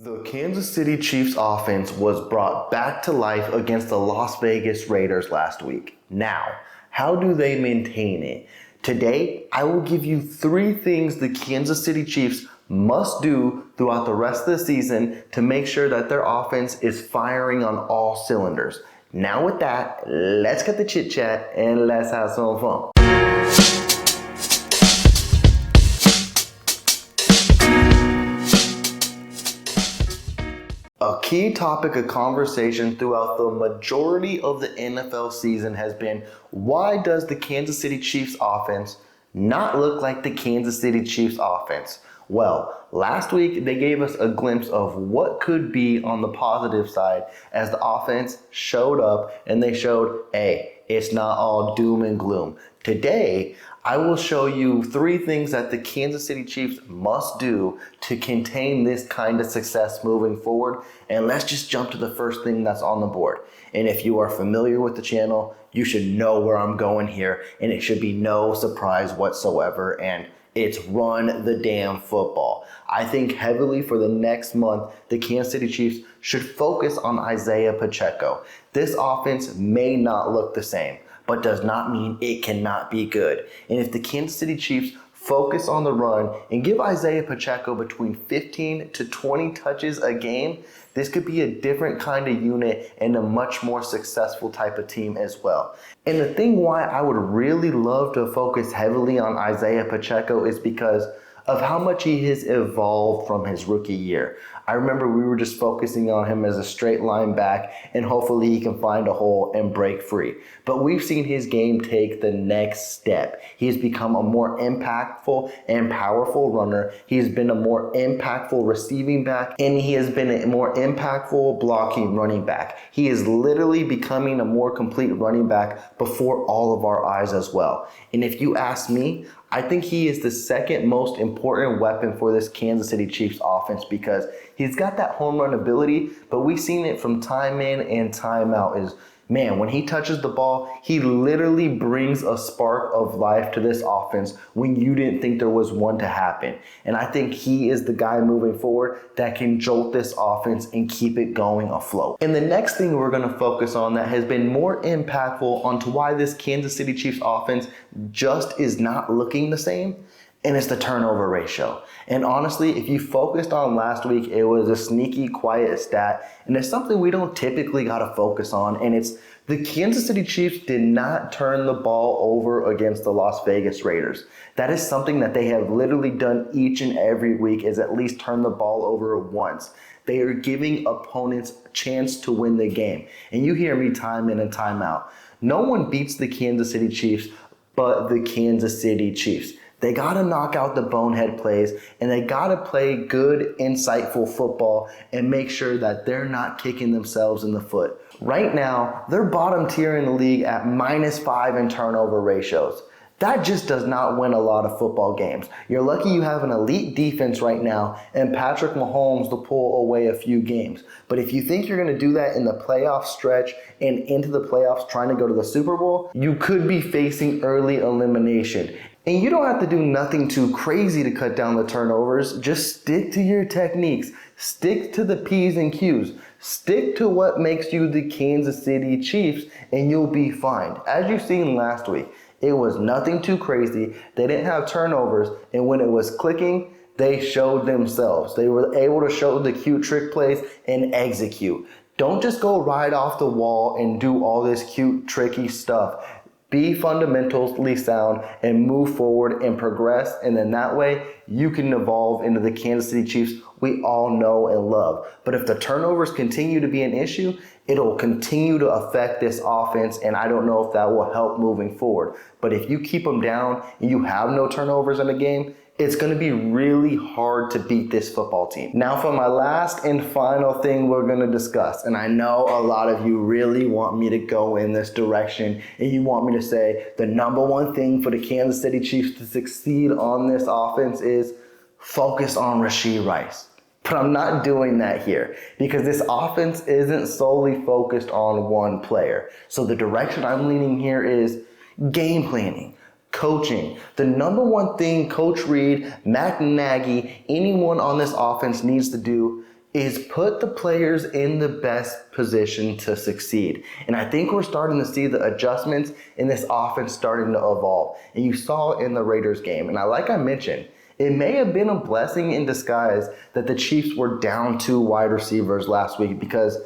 The Kansas City Chiefs offense was brought back to life against the Las Vegas Raiders last week. Now, how do they maintain it? Today, I will give you 3 things the Kansas City Chiefs must do throughout the rest of the season to make sure that their offense is firing on all cylinders. Now with that, let's get the chit chat and let's have some fun. A key topic of conversation throughout the majority of the NFL season has been, why does the Kansas City Chiefs offense not look like the Kansas City Chiefs offense? Well, last week they gave us a glimpse of what could be on the positive side as the offense showed up and they showed, hey, it's not all doom and gloom. Today, I will show you 3 things that the Kansas City Chiefs must do to contain this kind of success moving forward. And let's just jump to the first thing that's on the board. And if you are familiar with the channel, you should know where I'm going here, and it should be no surprise whatsoever. And it's run the damn football. I think heavily for the next month, the Kansas City Chiefs should focus on Isaiah Pacheco. This offense may not look the same, but does not mean it cannot be good. And if the Kansas City Chiefs focus on the run and give Isaiah Pacheco between 15 to 20 touches a game, this could be a different kind of unit and a much more successful type of team as well. And the thing why I would really love to focus heavily on Isaiah Pacheco is because of how much he has evolved from his rookie year. I remember we were just focusing on him as a straight line back, and hopefully he can find a hole and break free. But we've seen his game take the next step. He has become a more impactful and powerful runner. He has been a more impactful receiving back, and he has been a more impactful blocking running back. He is literally becoming a more complete running back before all of our eyes as well. And if you ask me, I think he is the second most important weapon for this Kansas City Chiefs offense because he's got that home run ability, but we've seen it from time in and time out is, man, when he touches the ball, he literally brings a spark of life to this offense when you didn't think there was one to happen. And I think he is the guy moving forward that can jolt this offense and keep it going afloat. And the next thing we're going to focus on that has been more impactful onto why this Kansas City Chiefs offense just is not looking the same, and it's the turnover ratio. And honestly, if you focused on last week, it was a sneaky, quiet stat, and it's something we don't typically got to focus on, and it's the Kansas City Chiefs did not turn the ball over against the Las Vegas Raiders. That is something that they have literally done each and every week, is at least turn the ball over once. They are giving opponents a chance to win the game. And you hear me time in and time out. No one beats the Kansas City Chiefs but the Kansas City Chiefs. They got to knock out the bonehead plays, and they got to play good, insightful football and make sure that they're not kicking themselves in the foot. Right now, they're bottom tier in the league at -5 in turnover ratios. That just does not win a lot of football games. You're lucky you have an elite defense right now and Patrick Mahomes to pull away a few games. But if you think you're going to do that in the playoff stretch and into the playoffs trying to go to the Super Bowl, you could be facing early elimination. And you don't have to do nothing too crazy to cut down the turnovers. Just stick to your techniques. Stick to the P's and Q's. Stick to what makes you the Kansas City Chiefs and you'll be fine. As you've seen last week, it was nothing too crazy. They didn't have turnovers, and when it was clicking, they showed themselves. They were able to show the cute trick plays and execute. Don't just go right off the wall and do all this cute, tricky stuff. Be fundamentally sound and move forward and progress, and then that way you can evolve into the Kansas City Chiefs we all know and love. But if the turnovers continue to be an issue, it'll continue to affect this offense, and I don't know if that will help moving forward. But if you keep them down and you have no turnovers in a game, it's going to be really hard to beat this football team. Now for my last and final thing we're going to discuss, and I know a lot of you really want me to go in this direction and you want me to say the number one thing for the Kansas City Chiefs to succeed on this offense is focus on Rashee Rice. But I'm not doing that here because this offense isn't solely focused on one player. So the direction I'm leaning here is game planning, coaching. The number one thing Coach Reid, Matt Nagy, anyone on this offense needs to do is put the players in the best position to succeed. And I think we're starting to see the adjustments in this offense starting to evolve. And you saw it in the Raiders game. And like I mentioned, it may have been a blessing in disguise that the Chiefs were down 2 wide receivers last week, because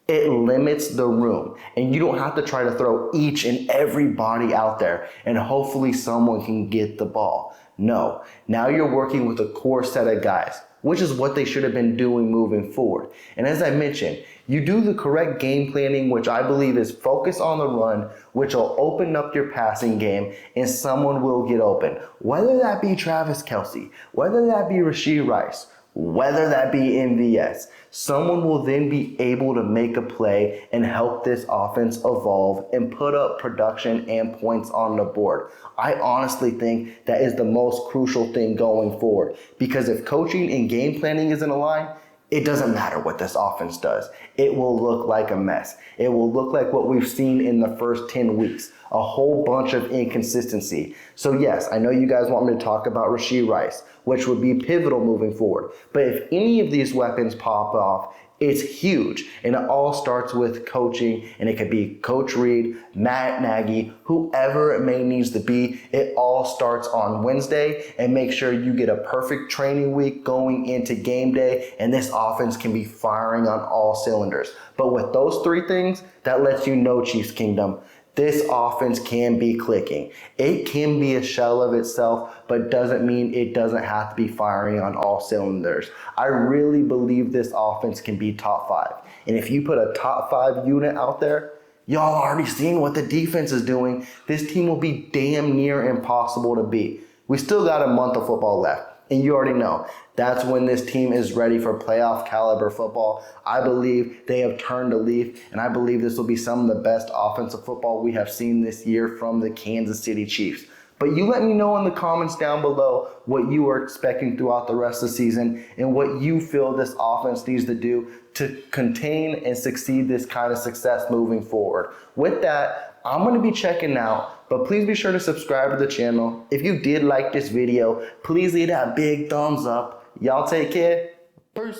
it limits the room, and you don't have to try to throw each and every body out there and hopefully someone can get the ball. No, now you're working with a core set of guys, which is what they should have been doing moving forward. And as I mentioned, you do the correct game planning, which I believe is focus on the run, which will open up your passing game, and someone will get open. Whether that be Travis Kelce, whether that be Rashee Rice, whether that be MVS, someone will then be able to make a play and help this offense evolve and put up production and points on the board. I honestly think that is the most crucial thing going forward, because if coaching and game planning isn't aligned, it doesn't matter what this offense does. It will look like a mess. It will look like what we've seen in the first 10 weeks, a whole bunch of inconsistency. So yes, I know you guys want me to talk about Rashee Rice, which would be pivotal moving forward. But if any of these weapons pop off, it's huge. And it all starts with coaching, and it could be Coach Reid, Matt Nagy, whoever it may needs to be. It all starts on Wednesday, and make sure you get a perfect training week going into game day, and this offense can be firing on all cylinders. But with those 3 things, that lets you know, Chiefs Kingdom, this offense can be clicking. It can be a shell of itself, but doesn't mean it doesn't have to be firing on all cylinders. I really believe this offense can be top 5. And if you put a top 5 unit out there, y'all already seen what the defense is doing. This team will be damn near impossible to beat. We still got a month of football left. And you already know, that's when this team is ready for playoff caliber football. I believe they have turned a leaf, and I believe this will be some of the best offensive football we have seen this year from the Kansas City Chiefs. But you let me know in the comments down below what you are expecting throughout the rest of the season and what you feel this offense needs to do to contain and succeed this kind of success moving forward. With that, I'm going to be checking out, but please be sure to subscribe to the channel. If you did like this video, please leave that big thumbs up. Y'all take care. Peace.